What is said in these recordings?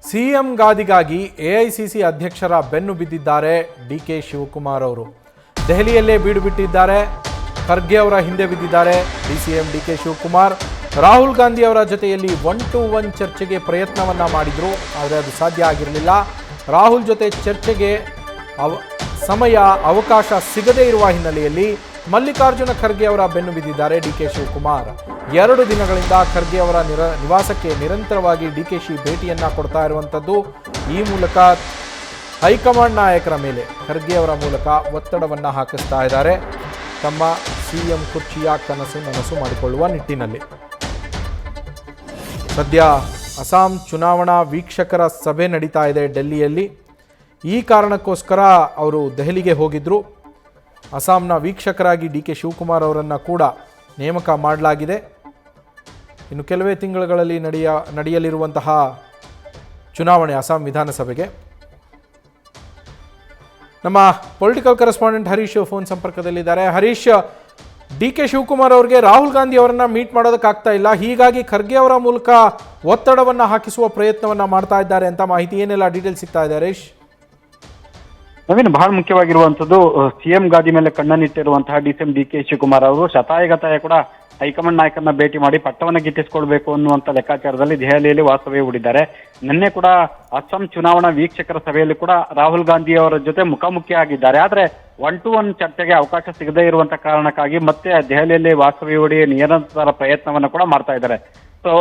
CM ಗಾದಿಗಾಗಿ AICC ಅಧ್ಯಕ್ಷರ ಬೆನ್ನು ಬಿದ್ದಿದ್ದಾರೆ ಡಿಕೆ ಶಿವಕುಮಾರ್ ಅವರು. ದೆಹಲಿಯಲ್ಲೇ ಬೀಡು ಬಿಟ್ಟಿದ್ದಾರೆ. ಖರ್ಗೆ ಅವರ ಹಿಂದೆ ಬಿದ್ದಿದ್ದಾರೆ ಡಿಸಿಎಂ ಡಿಕೆ ಶಿವಕುಮಾರ್. ರಾಹುಲ್ ಗಾಂಧಿ ಅವರ ಜೊತೆಯಲ್ಲಿ 1-to-1 ಚರ್ಚೆಗೆ ಪ್ರಯತ್ನವನ್ನ ಮಾಡಿದ್ರು, ಆದರೆ ಅದು ಸಾಧ್ಯ ಆಗಿರಲಿಲ್ಲ. ರಾಹುಲ್ ಜೊತೆ ಚರ್ಚೆಗೆ ಸಮಯ ಅವಕಾಶ ಸಿಗದೇ ಇರುವ ಹಿನ್ನೆಲೆಯಲ್ಲಿ ಮಲ್ಲಿಕಾರ್ಜುನ ಖರ್ಗೆ ಅವರ ಬೆನ್ನು ಬಿದ್ದಿದ್ದಾರೆ ಡಿಕೆ ಶಿವಕುಮಾರ್. 2 ದಿನಗಳಿಂದ ಖರ್ಗೆ ಅವರ ನಿವಾಸಕ್ಕೆ ನಿರಂತರವಾಗಿ ಡಿಕೆಶಿ ಭೇಟಿಯನ್ನ ಕೊಡ್ತಾ ಇರುವಂಥದ್ದು. ಈ ಮೂಲಕ ಹೈಕಮಾಂಡ್ ನಾಯಕರ ಮೇಲೆ ಖರ್ಗೆ ಅವರ ಮೂಲಕ ಒತ್ತಡವನ್ನ ಹಾಕಿಸ್ತಾ ಇದ್ದಾರೆ, ತಮ್ಮ ಸಿಎಂ ಕುರ್ಚಿಯ ನನಸು ಮಾಡಿಕೊಳ್ಳುವ ನಿಟ್ಟಿನಲ್ಲಿ. ಸದ್ಯ ಅಸ್ಸಾಂ ಚುನಾವಣಾ ವೀಕ್ಷಕರ ಸಭೆ ನಡೀತಾ ಇದೆ ಡೆಲ್ಲಿಯಲ್ಲಿ. ಈ ಕಾರಣಕ್ಕೋಸ್ಕರ ಅವರು ದೆಹಲಿಗೆ ಹೋಗಿದ್ರು. ಅಸ್ಸಾಂನ ವೀಕ್ಷಕರಾಗಿ ಡಿಕೆ ಶಿವಕುಮಾರ್ ಅವರನ್ನು ಕೂಡ ನೇಮಕ ಮಾಡಲಾಗಿದೆ. ಇನ್ನು ಕೆಲವೇ ತಿಂಗಳುಗಳಲ್ಲಿ ನಡೆಯಲಿರುವಂತಹ ಚುನಾವಣೆ ಅಸ್ಸಾಂ ವಿಧಾನಸಭೆಗೆ. ನಮ್ಮ ಪೊಲಿಟಿಕಲ್ ಕರೆಸ್ಪಾಂಡೆಂಟ್ ಹರೀಶ್ ಫೋನ್ ಸಂಪರ್ಕದಲ್ಲಿದ್ದಾರೆ. ಹರೀಶ್, ಡಿಕೆ ಶಿವಕುಮಾರ್ ಅವರಿಗೆ ರಾಹುಲ್ ಗಾಂಧಿ ಅವರನ್ನ ಮೀಟ್ ಮಾಡೋದಕ್ಕಾಗ್ತಾ ಇಲ್ಲ, ಹೀಗಾಗಿ ಖರ್ಗೆ ಅವರ ಮೂಲಕ ಒತ್ತಡವನ್ನು ಹಾಕಿಸುವ ಪ್ರಯತ್ನವನ್ನ ಮಾಡ್ತಾ ಇದ್ದಾರೆ ಅಂತ ಮಾಹಿತಿ. ಏನೆಲ್ಲ ಡೀಟೇಲ್ಸ್ ಸಿಗ್ತಾ ಇದೆ ಹರೀಶ್? ನವೀನ್, ಬಹಳ ಮುಖ್ಯವಾಗಿರುವಂತದ್ದು ಸಿಎಂ ಗಾದಿ ಮೇಲೆ ಕಣ್ಣನ್ನಿಟ್ಟಿರುವಂತಹ ಡಿಸಿಎಂ ಡಿಕೆ ಶಿವಕುಮಾರ್ ಅವರು ಶತಾಯಗತಾಯ ಕೂಡ ಹೈಕಮಾಂಡ್ ನಾಯಕರನ್ನ ಭೇಟಿ ಮಾಡಿ ಪಟ್ಟವನ್ನ ಗಿಟ್ಟಿಸಿಕೊಳ್ಬೇಕು ಅನ್ನುವಂತ ಲೆಕ್ಕಾಚಾರದಲ್ಲಿ ದೆಹಲಿಯಲ್ಲಿ ವಾಸ್ತವ್ಯ ಹೂಡಿದ್ದಾರೆ. ನಿನ್ನೆ ಕೂಡ ಅಸ್ಸಾಂ ಚುನಾವಣಾ ವೀಕ್ಷಕರ ಸಭೆಯಲ್ಲಿ ಕೂಡ ರಾಹುಲ್ ಗಾಂಧಿ ಅವರ ಜೊತೆ ಮುಖಾಮುಖಿ ಆಗಿದ್ದಾರೆ. ಆದ್ರೆ 1-to-1 ಚರ್ಚೆಗೆ ಅವಕಾಶ ಸಿಗದೇ ಇರುವಂತ ಕಾರಣಕ್ಕಾಗಿ ಮತ್ತೆ ದೆಹಲಿಯಲ್ಲಿ ವಾಸ್ತವ್ಯ ಹೂಡಿ ನಿರಂತರ ಪ್ರಯತ್ನವನ್ನ ಕೂಡ ಮಾಡ್ತಾ ಇದ್ದಾರೆ. ಸೊ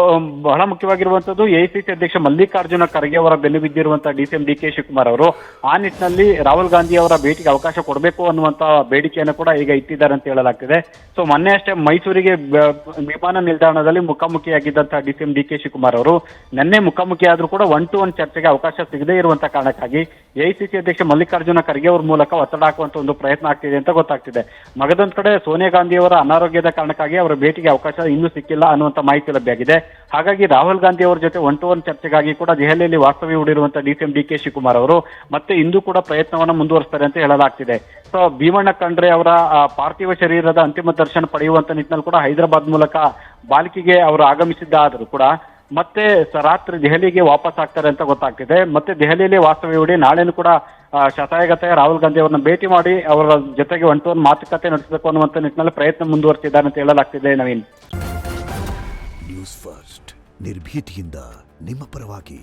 ಬಹಳ ಮುಖ್ಯವಾಗಿರುವಂತದ್ದು ಎಐಸಿಸಿ ಅಧ್ಯಕ್ಷ ಮಲ್ಲಿಕಾರ್ಜುನ ಖರ್ಗೆ ಅವರ ಬೆನ್ನು ಬಿದ್ದಿರುವಂತಹ ಡಿಸಿಎಂ ಡಿಕೆ ಶಿವಕುಮಾರ್ ಅವರು ಆ ನಿಟ್ಟಿನಲ್ಲಿ ರಾಹುಲ್ ಗಾಂಧಿ ಅವರ ಭೇಟಿಗೆ ಅವಕಾಶ ಕೊಡಬೇಕು ಅನ್ನುವಂತ ಬೇಡಿಕೆಯನ್ನು ಕೂಡ ಈಗ ಇಟ್ಟಿದ್ದಾರೆ ಅಂತ ಹೇಳಲಾಗ್ತಿದೆ. ಸೊ ಮೊನ್ನೆ ಅಷ್ಟೇ ಮೈಸೂರಿಗೆ ವಿಮಾನ ನಿಲ್ದಾಣದಲ್ಲಿ ಮುಖಾಮುಖಿಯಾಗಿದ್ದಂತಹ ಡಿಸಿಎಂ ಡಿಕೆ ಶಿವಕುಮಾರ್ ಅವರು ನಿನ್ನೆ ಮುಖಾಮುಖಿ ಆದ್ರೂ ಕೂಡ 1-to-1 ಚರ್ಚೆಗೆ ಅವಕಾಶ ಸಿಗದೇ ಇರುವಂತಹ ಕಾರಣಕ್ಕಾಗಿ ಎಐಸಿಸಿ ಅಧ್ಯಕ್ಷ ಮಲ್ಲಿಕಾರ್ಜುನ ಖರ್ಗೆ ಅವರ ಮೂಲಕ ಒತ್ತಡ ಹಾಕುವಂತ ಒಂದು ಪ್ರಯತ್ನ ಆಗ್ತಿದೆ ಅಂತ ಗೊತ್ತಾಗ್ತಿದೆ. ಮಗದೊಂದ್ ಕಡೆ ಸೋನಿಯಾ ಗಾಂಧಿ ಅವರ ಅನಾರೋಗ್ಯದ ಕಾರಣಕ್ಕಾಗಿ ಅವರ ಭೇಟಿಗೆ ಅವಕಾಶ ಇನ್ನೂ ಸಿಕ್ಕಿಲ್ಲ ಅನ್ನುವಂತ ಮಾಹಿತಿ ಲಭ್ಯವಾಗಿದೆ. ಹಾಗಾಗಿ ರಾಹುಲ್ ಗಾಂಧಿ ಅವರ ಜೊತೆ 1-to-1 ಚರ್ಚೆಗಾಗಿ ಕೂಡ ದೆಹಲಿಯಲ್ಲಿ ವಾಸ್ತವ್ಯ ಹೂಡಿರುವಂತಹ ಡಿಸಿಎಂ ಡಿಕೆ ಶಿವಕುಮಾರ್ ಅವರು ಮತ್ತೆ ಇಂದು ಕೂಡ ಪ್ರಯತ್ನವನ್ನ ಮುಂದುವರಿಸ್ತಾರೆ ಅಂತ ಹೇಳಲಾಗ್ತಿದೆ. ಸೊ ಭೀಮಣ್ಣ ಖಂಡ್ರೆ ಅವರ ಪಾರ್ಥಿವ ಶರೀರದ ಅಂತಿಮ ದರ್ಶನ ಪಡೆಯುವಂತ ನಿಟ್ಟಿನಲ್ಲಿ ಕೂಡ ಹೈದರಾಬಾದ್ ಮೂಲಕ ಬಾಲ್ಕಿಗೆ ಅವರು ಆಗಮಿಸಿದ್ದಾದರೂ ಕೂಡ ಮತ್ತೆ ರಾತ್ರಿ ದೆಹಲಿಗೆ ವಾಪಸ್ ಆಗ್ತಾರೆ ಅಂತ ಗೊತ್ತಾಗ್ತಿದೆ. ಮತ್ತೆ ದೆಹಲಿಯಲ್ಲಿ ವಾಸ್ತವ್ಯ ಹೂಡಿ ನಾಳೆನೂ ಕೂಡ ಶತಾಯಗತಾಯ ರಾಹುಲ್ ಗಾಂಧಿ ಅವರನ್ನ ಭೇಟಿ ಮಾಡಿ ಅವರ ಜೊತೆಗೆ 1-to-1 ಮಾತುಕತೆ ನಡೆಸಬೇಕು ಅನ್ನುವಂತ ನಿಟ್ಟಿನಲ್ಲಿ ಪ್ರಯತ್ನ ಮುಂದುವರಿಸಿದ್ದಾರೆ ಅಂತ ಹೇಳಲಾಗ್ತಿದೆ. ನವೀನ್, ನ್ಯೂಸ್ ಫಸ್ಟ್ ನಿರ್ಭೀತಿಯಿಂದ ನಿಮ್ಮ ಪರವಾಗಿ.